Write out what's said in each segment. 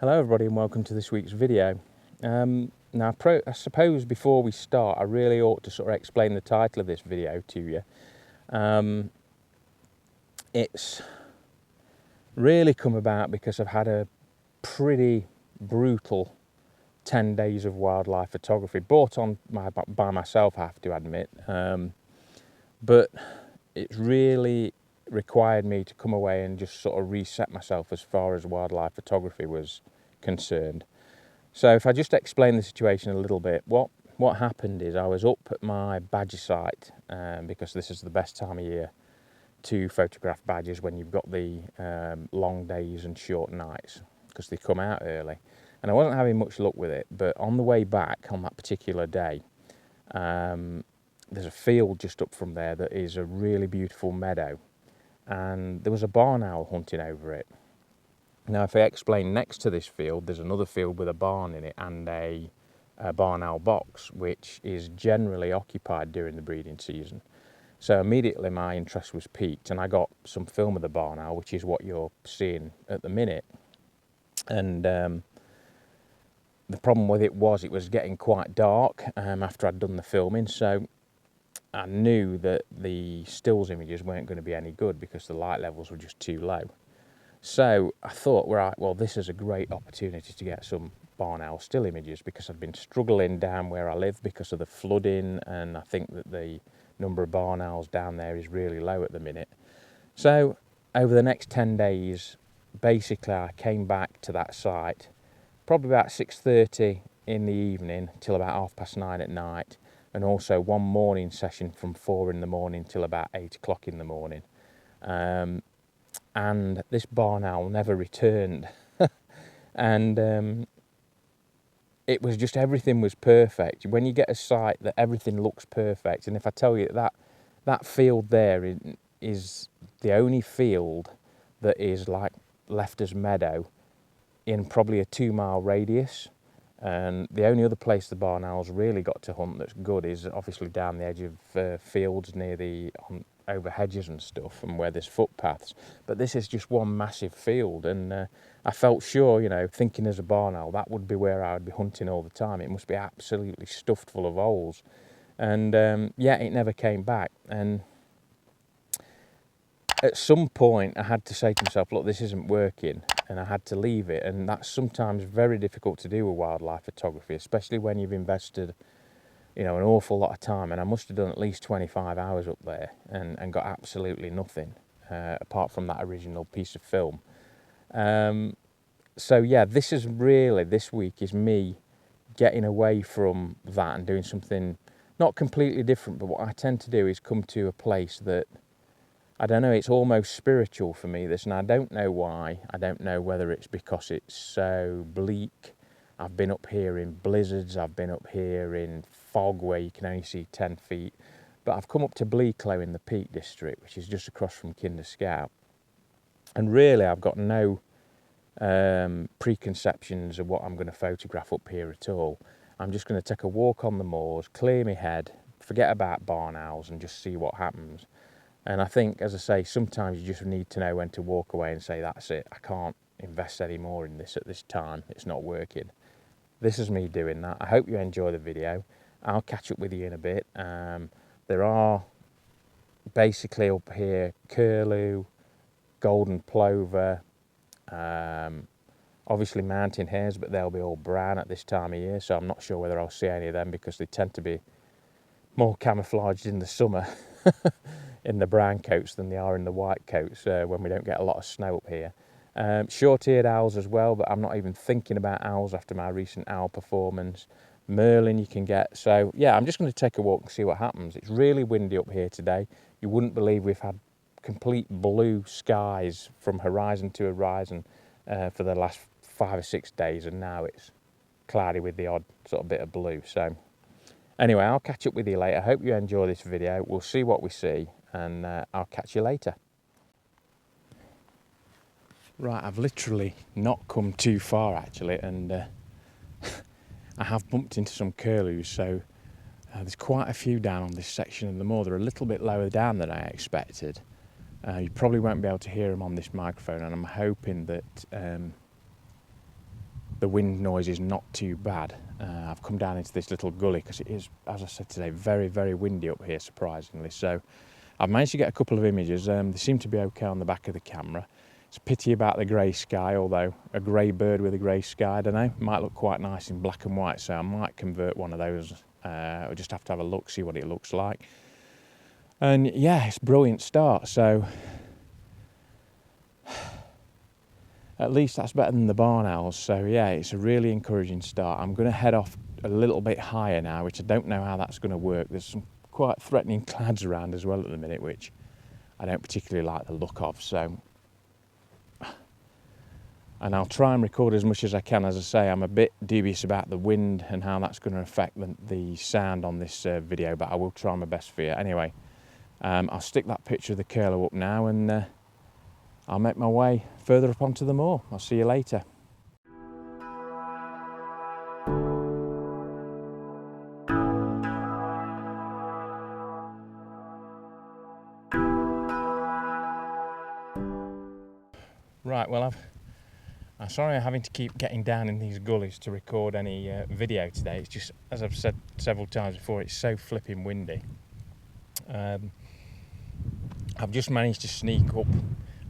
Hello everybody and welcome to this week's video. Now I suppose before we start I really ought to sort of explain the title of this video to you. It's really come about because I've had a pretty brutal 10 days of wildlife photography, brought on by myself, I have to admit, but it's really required me to come away and just sort of reset myself as far as wildlife photography was concerned. So if I just explain the situation a little bit, what happened is I was up at my badger site, because this is the best time of year to photograph badgers, when you've got the long days and short nights, because they come out early. And I wasn't having much luck with it, but on the way back on that particular day, there's a field just up from there that is a really beautiful meadow, and there was a barn owl hunting over it. Now, if I explain, next to this field, there's another field with a barn in it and a barn owl box, which is generally occupied during the breeding season. So immediately my interest was piqued, and I got some film of the barn owl, which is what you're seeing at the minute. And the problem with it was getting quite dark after I'd done the filming, so I knew that the stills images weren't going to be any good because the light levels were just too low. So I thought, right, well, this is a great opportunity to get some barn owl still images, because I've been struggling down where I live because of the flooding, and I think that the number of barn owls down there is really low at the minute. So over the next 10 days, basically I came back to that site probably about 6:30 in the evening till about 9:30 at night, and also one morning session from 4 in the morning till about 8 o'clock in the morning. And this barn owl never returned. And it was just, everything was perfect. When you get a site that everything looks perfect, and if I tell you that field there is the only field that is like left as meadow in probably a 2-mile radius, and the only other place the barn owls really got to hunt that's good is obviously down the edge of fields near the over hedges and stuff, and where there's footpaths. But this is just one massive field, and I felt sure, you know, thinking as a barn owl, that would be where I would be hunting all the time. It must be absolutely stuffed full of owls. And yeah, it never came back. And at some point I had to say to myself, look, this isn't working, and I had to leave it. And that's sometimes very difficult to do with wildlife photography, especially when you've invested, you know, an awful lot of time. And I must have done at least 25 hours up there and got absolutely nothing apart from that original piece of film. So yeah, this week is me getting away from that and doing something not completely different. But what I tend to do is come to a place that, I don't know, it's almost spiritual for me, this, and I don't know why. I don't know whether it's because it's so bleak. I've been up here in blizzards, I've been up here in fog where you can only see 10 feet. But I've come up to Bleaklow in the Peak District, which is just across from Kinder Scout. And really, I've got no preconceptions of what I'm going to photograph up here at all. I'm just going to take a walk on the moors, clear my head, forget about barn owls, and just see what happens. And I think, as I say, sometimes you just need to know when to walk away and say, that's it, I can't invest any more in this at this time, it's not working. This is me doing that. I hope you enjoy the video. I'll catch up with you in a bit. There are basically up here curlew, golden plover, obviously mountain hares, but they'll be all brown at this time of year, so I'm not sure whether I'll see any of them, because they tend to be more camouflaged in the summer in the brown coats than they are in the white coats when we don't get a lot of snow up here. Short-eared owls as well, but I'm not even thinking about owls after my recent owl performance. Merlin you can get. So yeah, I'm just going to take a walk and see what happens. It's really windy up here today. You wouldn't believe we've had complete blue skies from horizon to horizon for the last 5 or 6 days, and now it's cloudy with the odd sort of bit of blue. So anyway, I'll catch up with you later. I hope you enjoy this video. We'll see what we see, and I'll catch you later. Right, I've literally not come too far actually, and I have bumped into some curlews, so there's quite a few down on this section of the moor. They're a little bit lower down than I expected. You probably won't be able to hear them on this microphone, and I'm hoping that the wind noise is not too bad. I've come down into this little gully because it is, as I said today, very, very windy up here, surprisingly. So I've managed to get a couple of images. They seem to be okay on the back of the camera. It's a pity about the grey sky, although a grey bird with a grey sky, I don't know, might look quite nice in black and white, so I might convert one of those. I'll just have to have a look, see what it looks like. And yeah, it's a brilliant start, so at least that's better than the barn owls. So yeah, it's a really encouraging start. I'm going to head off a little bit higher now, which I don't know how that's going to work. There's some quite threatening clouds around as well at the minute, which I don't particularly like the look of. So, and I'll try and record as much as I can. As I say, I'm a bit dubious about the wind and how that's going to affect the sound on this video, but I will try my best for you. Anyway, I'll stick that picture of the curlew up now, and I'll make my way further up onto the moor. I'll see you later. Right, well, I'm sorry I'm having to keep getting down in these gullies to record any video today. It's just, as I've said several times before, it's so flipping windy. I've just managed to sneak up,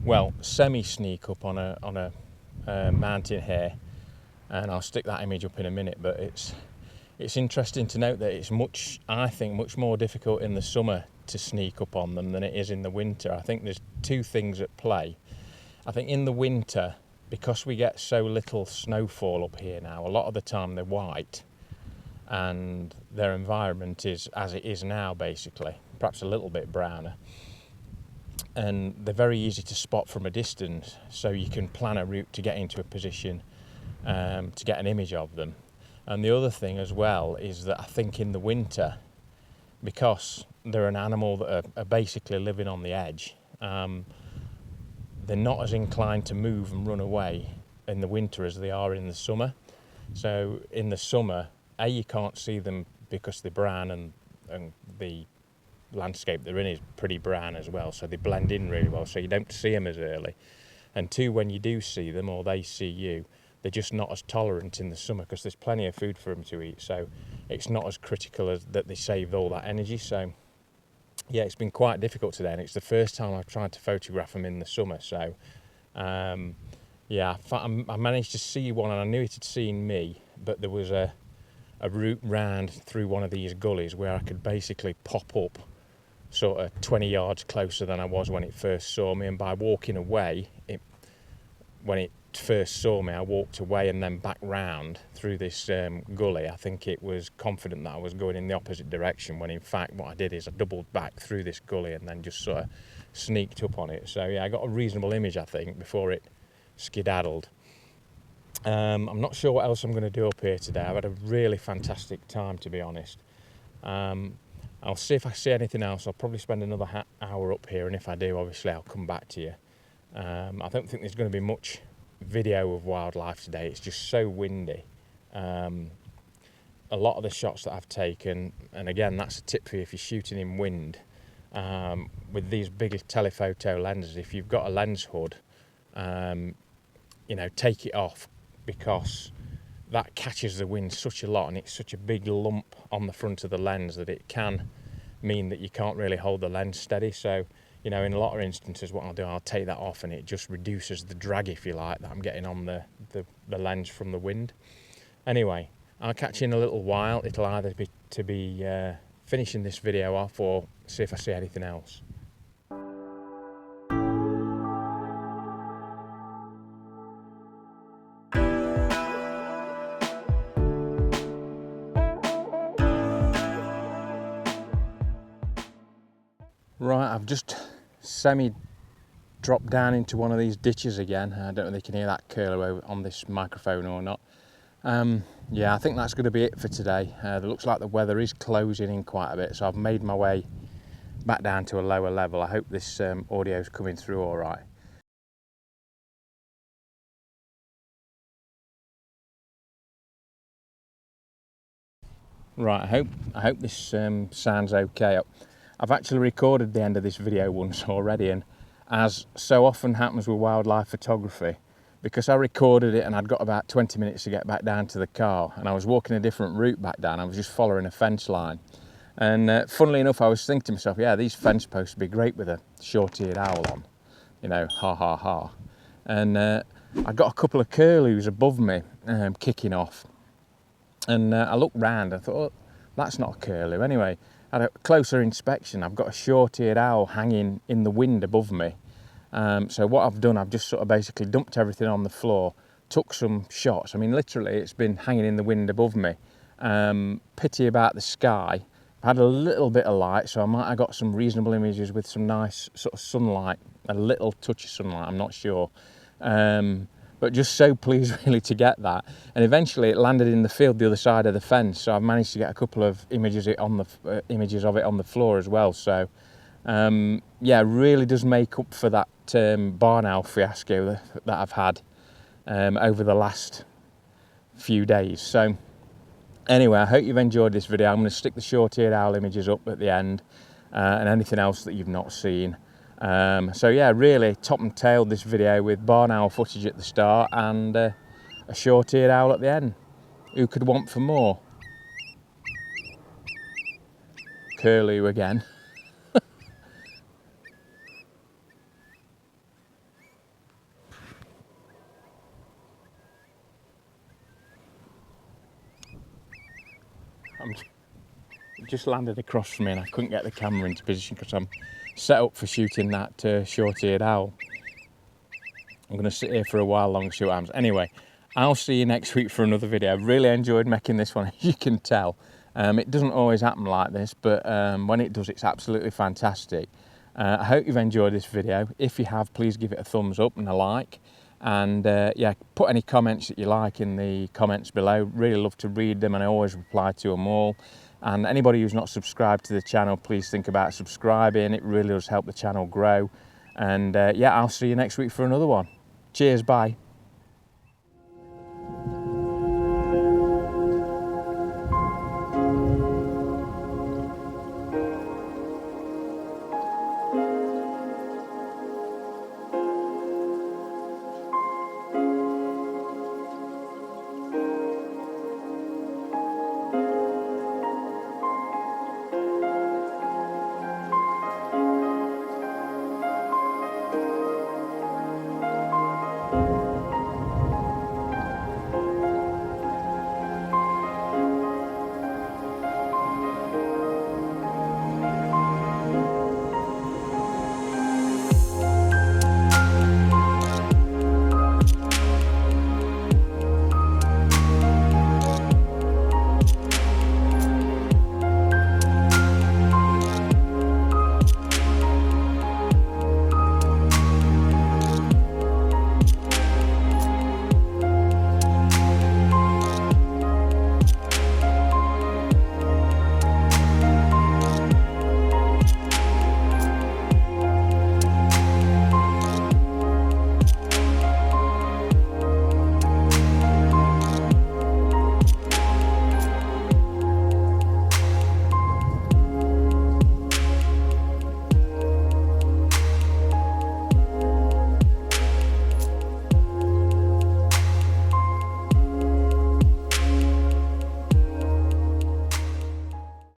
well, semi-sneak up on a mountain hare, and I'll stick that image up in a minute. But it's interesting to note that it's I think much more difficult in the summer to sneak up on them than it is in the winter. I think there's two things at play. I think in the winter, because we get so little snowfall up here now, a lot of the time they're white, and their environment is as it is now, basically, perhaps a little bit browner. And they're very easy to spot from a distance, so you can plan a route to get into a position to get an image of them. And the other thing as well is that I think in the winter, because they're an animal that are basically living on the edge, they're not as inclined to move and run away in the winter as they are in the summer. So in the summer, you can't see them because they're brown, and the landscape they're in is pretty brown as well, so they blend in really well, so you don't see them as early. And two, when you do see them or they see you, they're just not as tolerant in the summer because there's plenty of food for them to eat, so it's not as critical as that they save all that energy. So yeah, it's been quite difficult today, and it's the first time I've tried to photograph them in the summer. So yeah, I managed to see one, and I knew it had seen me, but there was a route round through one of these gullies where I could basically pop up sort of 20 yards closer than I was when it first saw me, and by walking away, when it first saw me, I walked away and then back round through this gully. I think it was confident that I was going in the opposite direction, when in fact what I did is I doubled back through this gully and then just sort of sneaked up on it. So yeah, I got a reasonable image, I think, before it skedaddled. I'm not sure what else I'm going to do up here today. I've had a really fantastic time, to be honest. I'll see if I see anything else. I'll probably spend another hour up here, and if I do, obviously I'll come back to you. I don't think there's going to be much video of wildlife today. It's just so windy. A lot of the shots that I've taken, and again, that's a tip for you if you're shooting in wind, with these bigger telephoto lenses, if you've got a lens hood, take it off, because that catches the wind such a lot, and it's such a big lump on the front of the lens that it can mean that you can't really hold the lens steady. So, in a lot of instances, what I'll do, I'll take that off, and it just reduces the drag, if you like, that I'm getting on the lens from the wind. Anyway, I'll catch you in a little while. It'll either be to be finishing this video off, or see if I see anything else. Right, I've just dropped down into one of these ditches again. I don't know if you can hear that curlew on this microphone or not. Yeah, I think that's going to be it for today. It looks like the weather is closing in quite a bit, so I've made my way back down to a lower level. I hope this audio is coming through all right. Right, I hope this sounds okay. I've actually recorded the end of this video once already, and as so often happens with wildlife photography, because I recorded it and I'd got about 20 minutes to get back down to the car, and I was walking a different route back down. I was just following a fence line. And funnily enough, I was thinking to myself, yeah, these fence posts would be great with a short-eared owl on, you know, ha ha ha. And I got a couple of curlews above me kicking off. And I looked round and thought, oh, that's not a curlew. Anyway, at a closer inspection, I've got a short-eared owl hanging in the wind above me. So what I've done, I've just sort of basically dumped everything on the floor, took some shots. I mean, literally, it's been hanging in the wind above me. Pity about the sky. I had a little bit of light, so I might have got some reasonable images with some nice sort of sunlight, a little touch of sunlight, I'm not sure. But just so pleased really to get that. And eventually it landed in the field the other side of the fence, so I've managed to get a couple of images of it on the floor as well. So yeah, really does make up for that barn owl fiasco that I've had over the last few days. So anyway, I hope you've enjoyed this video. I'm going to stick the short-eared owl images up at the end and anything else that you've not seen. So yeah, really top and tailed this video with barn owl footage at the start and a short-eared owl at the end. Who could want for more? Curlew again. It just landed across from me and I couldn't get the camera into position because I'm set up for shooting that short-eared owl. I'm going to sit here for a while longer, see what happens. Anyway, I'll see you next week for another video. I've really enjoyed making this one, as you can tell. It doesn't always happen like this, but when it does, it's absolutely fantastic. I hope you've enjoyed this video. If you have, please give it a thumbs up and a like. And yeah, put any comments that you like in the comments below. Really love to read them and I always reply to them all. And anybody who's not subscribed to the channel, please think about subscribing. It really does help the channel grow. And yeah, I'll see you next week for another one. Cheers, bye.